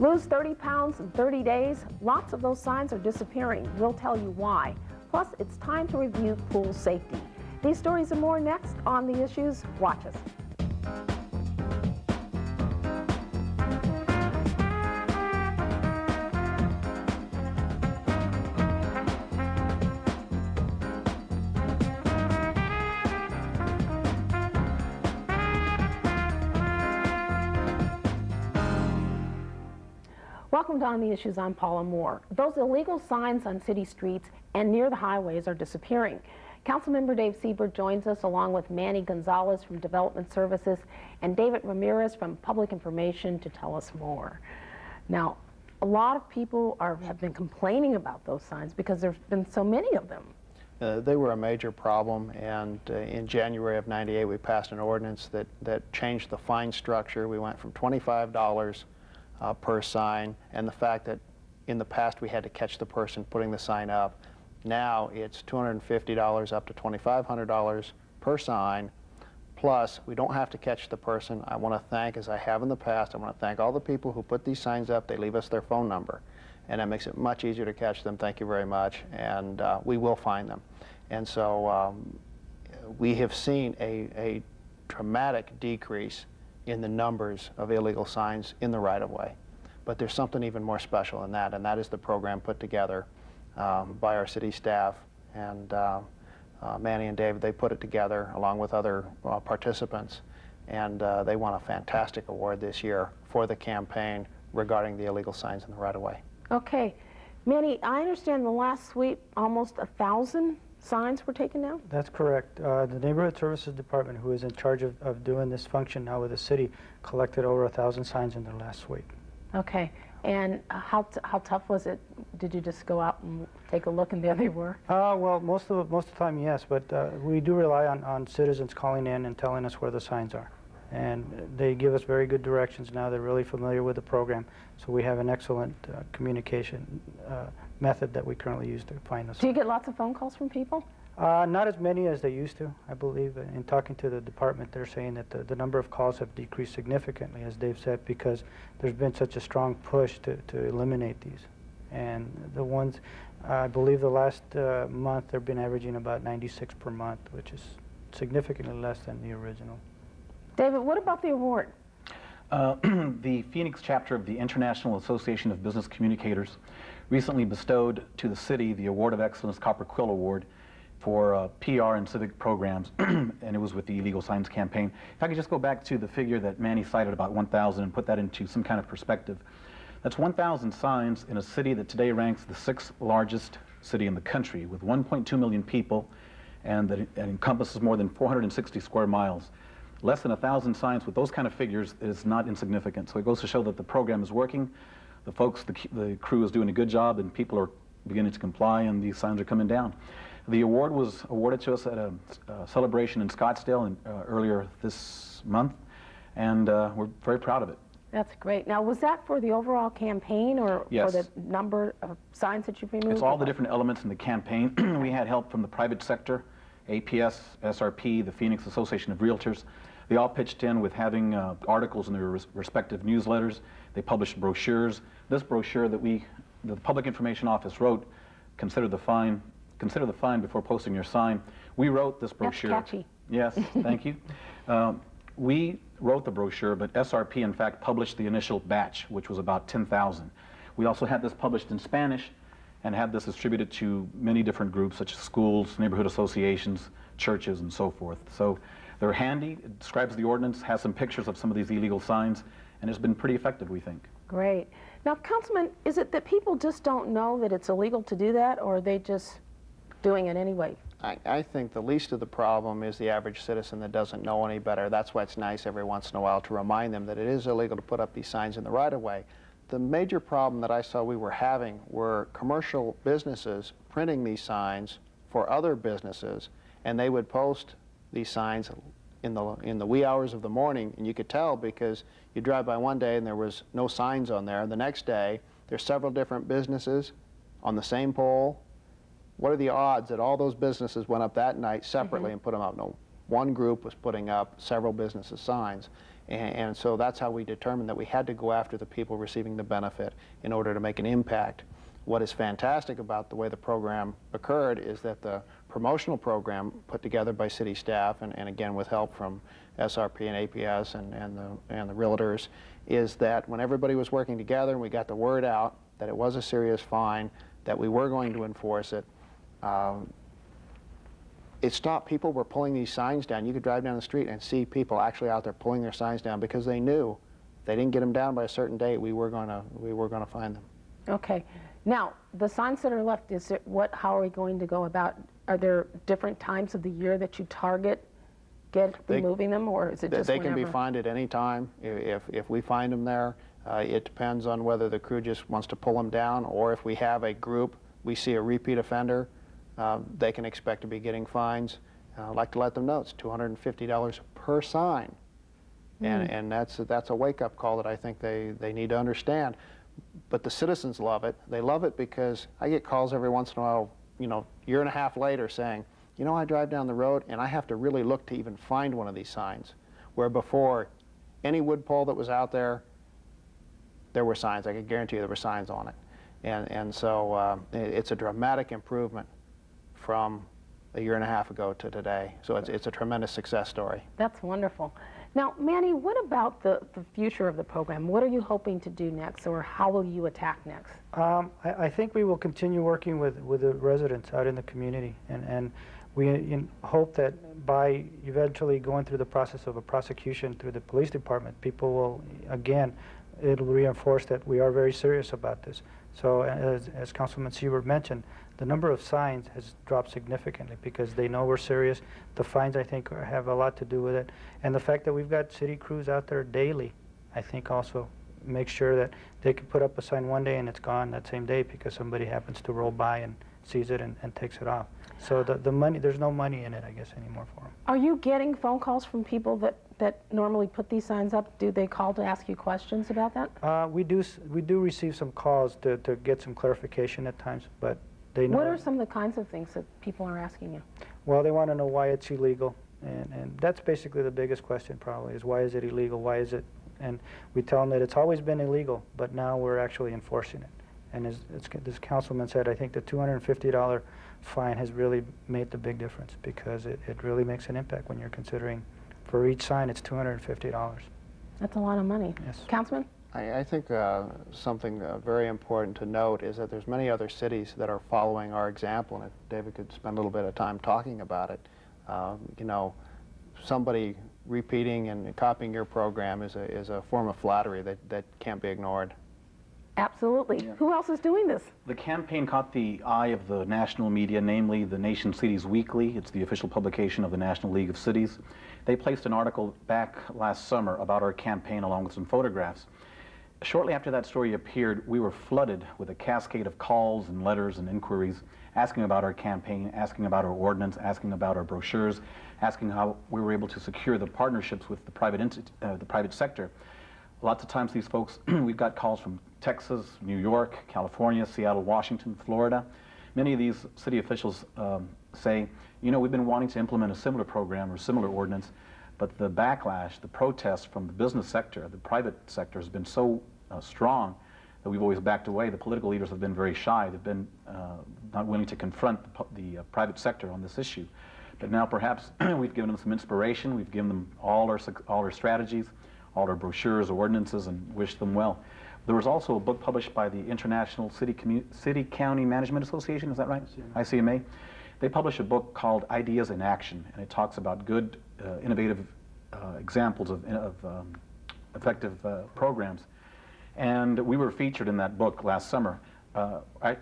Lose 30 pounds in 30 days? Lots of those signs are disappearing. We'll tell you why. Plus, it's time to review pool safety. These stories and more next on The Issues. Watch us. Welcome to On the Issues. I'm Paula Moore. Those illegal signs on city streets and near the highways are disappearing. Councilmember Dave Siebert joins us along with Manny Gonzalez from Development Services and David Ramirez from Public Information to tell us more. Now, a lot of people have been complaining about those signs because there's been so many of them. They were a major problem, and in January of '98 we passed an ordinance that changed the fine structure. We went from $25 per sign, and the fact that in the past we had to catch the person putting the sign up. Now it's $250 up to $2,500 per sign, plus we don't have to catch the person. I want to thank, as I have in the past, I want to thank all the people who put these signs up. They leave us their phone number, and that makes it much easier to catch them. Thank you very much, and we will find them. And so we have seen a dramatic decrease in the numbers of illegal signs in the right-of-way. But there's something even more special than that, and that is the program put together by our city staff, and Manny and David, they put it together along with other participants, and they won a fantastic award this year for the campaign regarding the illegal signs in the right-of-way. Okay. Manny, I understand the last sweep, almost 1,000 signs were taken down? That's correct. The Neighborhood Services Department, who is in charge of doing this function now with the city, collected over 1,000 signs in their last sweep. Okay. And how tough was it? Did you just go out and take a look and there they were? Well, most of the time, yes, but we do rely on citizens calling in and telling us where the signs are. And they give us very good directions now. They're really familiar with the program, so we have an excellent communication method that we currently use to find us. Do you get lots of phone calls from people? Not as many as they used to, I believe. In talking to the department, they're saying that the number of calls have decreased significantly, as Dave said, because there's been such a strong push to eliminate these. And the ones, I believe the last month, they've been averaging about 96 per month, which is significantly less than the original. David, what about the award? The Phoenix chapter of the International Association of Business Communicators recently bestowed to the city the Award of Excellence Copper Quill Award for PR and civic programs, and it was with the Illegal Signs campaign. If I could just go back to the figure that Manny cited about 1,000 and put that into some kind of perspective. That's 1,000 signs in a city that today ranks the 6th largest city in the country with 1.2 million people, and that encompasses more than 460 square miles. Less than 1,000 signs with those kind of figures is not insignificant. So it goes to show that the program is working, the folks, the crew is doing a good job, and people are beginning to comply, and these signs are coming down. The award was awarded to us at a celebration in Scottsdale earlier this month, and we're very proud of it. That's great. Now, was that for the overall campaign or Yes. for the number of signs that you've removed? It's all the different elements in the campaign. We had help from the private sector, APS, SRP, the Phoenix Association of Realtors. They all pitched in with having articles in their respective newsletters. They published brochures. This brochure that the Public Information Office wrote, Consider the Fine before posting your sign. We wrote this brochure. That's catchy. Yes, thank you. We wrote the brochure, but SRP in fact published the initial batch, which was about 10,000. We also had this published in Spanish and had this distributed to many different groups such as schools, neighborhood associations, churches, and so forth. So they're handy. It describes the ordinance, has some pictures of some of these illegal signs, and it's been pretty effective, we think. Great. Now, Councilman, is it that people just don't know that it's illegal to do that, or are they just doing it anyway? I think the least of the problem is the average citizen that doesn't know any better. That's why it's nice every once in a while to remind them that it is illegal to put up these signs in the right-of-way. The major problem that I saw we were having were commercial businesses printing these signs for other businesses, and they would post these signs in the wee hours of the morning, and you could tell because you drive by one day and there was no signs on there. The next day, there's several different businesses on the same pole. What are the odds that all those businesses went up that night separately and put them up? No, one group was putting up several businesses' signs. And so that's how we determined that we had to go after the people receiving the benefit in order to make an impact. What is fantastic about the way the program occurred is that the promotional program put together by city staff, and again with help from SRP and APS and the realtors, is that when everybody was working together and we got the word out that it was a serious fine, that we were going to enforce it, it stopped. People were pulling these signs down. You could drive down the street and see people actually out there pulling their signs down because they knew if they didn't get them down by a certain date, we were going to fine them. Okay. Now, the signs that are left, how are we going to go about? Are there different times of the year that you target removing them, or is it just They can be whenever? fined at any time. If we find them there, it depends on whether the crew just wants to pull them down, or if we have a group, we see a repeat offender, they can expect to be getting fines. I'd like to let them know it's $250 per sign. And that's a wake-up call that I think they need to understand. But the citizens love it. They love it because I get calls every once in a while, year and a half later saying, I drive down the road and I have to really look to even find one of these signs. Where before, any wood pole that was out there, there were signs. I can guarantee you there were signs on it. And so it's a dramatic improvement from a year and a half ago to today. So it's a tremendous success story. That's wonderful. Now, Manny, what about the future of the program? What are you hoping to do next, or how will you attack next? I think we will continue working with the residents out in the community, and we hope that by eventually going through the process of a prosecution through the police department, people will, again, it'll reinforce that we are very serious about this. So as Councilman Siebert mentioned, the number of signs has dropped significantly because they know we're serious. The fines, I think, have a lot to do with it. And the fact that we've got city crews out there daily, I think also makes sure that they can put up a sign one day and it's gone that same day because somebody happens to roll by and sees it and takes it off. So the money, there's no money in it, I guess, anymore for them. Are you getting phone calls from people that normally put these signs up? Do they call to ask you questions about that? We do receive some calls to get some clarification at times, but they know. What are some of the kinds of things that people are asking you? Well, they want to know why it's illegal, and that's basically the biggest question probably, is why is it illegal, why is it, and we tell them that it's always been illegal, but now we're actually enforcing it. And as this councilman said, I think the $250 fine has really made the big difference because it really makes an impact when you're considering for each sign it's $250. That's a lot of money. Yes. Councilman? I think something very important to note is that there's many other cities that are following our example, and if David could spend a little bit of time talking about it. Somebody repeating and copying your program is a form of flattery that can't be ignored. Absolutely. Yeah. Who else is doing this? The campaign caught the eye of the national media, namely the Nation Cities Weekly. It's the official publication of the National League of Cities. They placed an article back last summer about our campaign along with some photographs. Shortly after that story appeared, we were flooded with a cascade of calls and letters and inquiries asking about our campaign, asking about our ordinance, asking about our brochures, asking how we were able to secure the partnerships with the private sector. Lots of times these folks, we've got calls from Texas, New York, California, Seattle, Washington, Florida. Many of these city officials say, we've been wanting to implement a similar program or similar ordinance, but the backlash, the protest from the business sector, the private sector has been so strong that we've always backed away. The political leaders have been very shy. They've been not willing to confront the private sector on this issue. But now perhaps we've given them some inspiration. We've given them all our strategies, all our brochures, ordinances, and wish them well. There was also a book published by the International City County Management Association, is that right? ICMA. They published a book called Ideas in Action, and it talks about good, innovative examples of effective programs. And we were featured in that book last summer,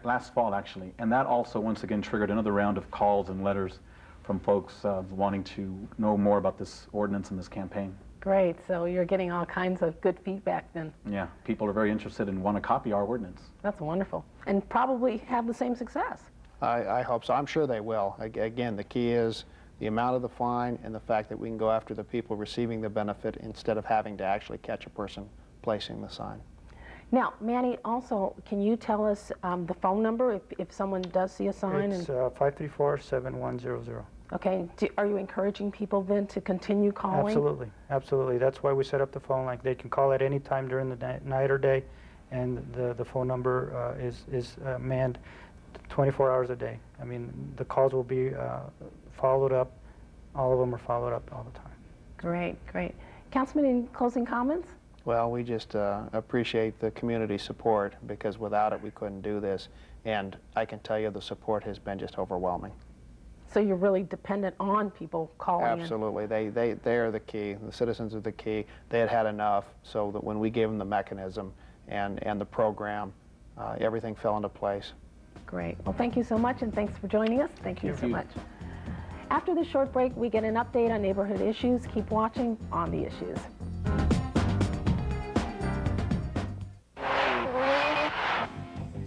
last fall actually, and that also once again triggered another round of calls and letters from folks wanting to know more about this ordinance and this campaign. Great. So you're getting all kinds of good feedback then. Yeah, people are very interested and want to copy our ordinance. That's wonderful. And probably have the same success. I hope so. I'm sure they will. Again, the key is the amount of the fine and the fact that we can go after the people receiving the benefit instead of having to actually catch a person placing the sign. Now, Manny, also, can you tell us the phone number if someone does see a sign? It's 534-7100. Okay, are you encouraging people then to continue calling? Absolutely, absolutely. That's why we set up the phone. Like, they can call at any time during the night or day, and the phone number is manned 24 hours a day. I mean, the calls will be followed up. All of them are followed up all the time. Great, great. Councilman, any closing comments? Well, we just appreciate the community support, because without it we couldn't do this, and I can tell you the support has been just overwhelming. So you're really dependent on people calling in? Absolutely. They are the key. The citizens are the key. They had enough, so that when we gave them the mechanism and the program, everything fell into place. Great. Well, thank you so much, and thanks for joining us. Thank you so much. After this short break, we get an update on neighborhood issues. Keep watching On the Issues.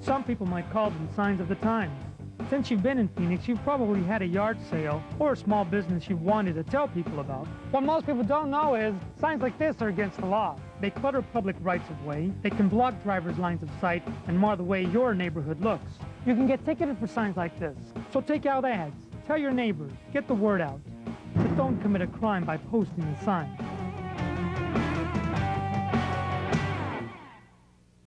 Some people might call them signs of the times. Since you've been in Phoenix, you've probably had a yard sale or a small business you've wanted to tell people about. What most people don't know is signs like this are against the law. They clutter public rights of way, they can block drivers' lines of sight, and mar the way your neighborhood looks. You can get ticketed for signs like this. So take out ads, tell your neighbors, get the word out. But don't commit a crime by posting the sign.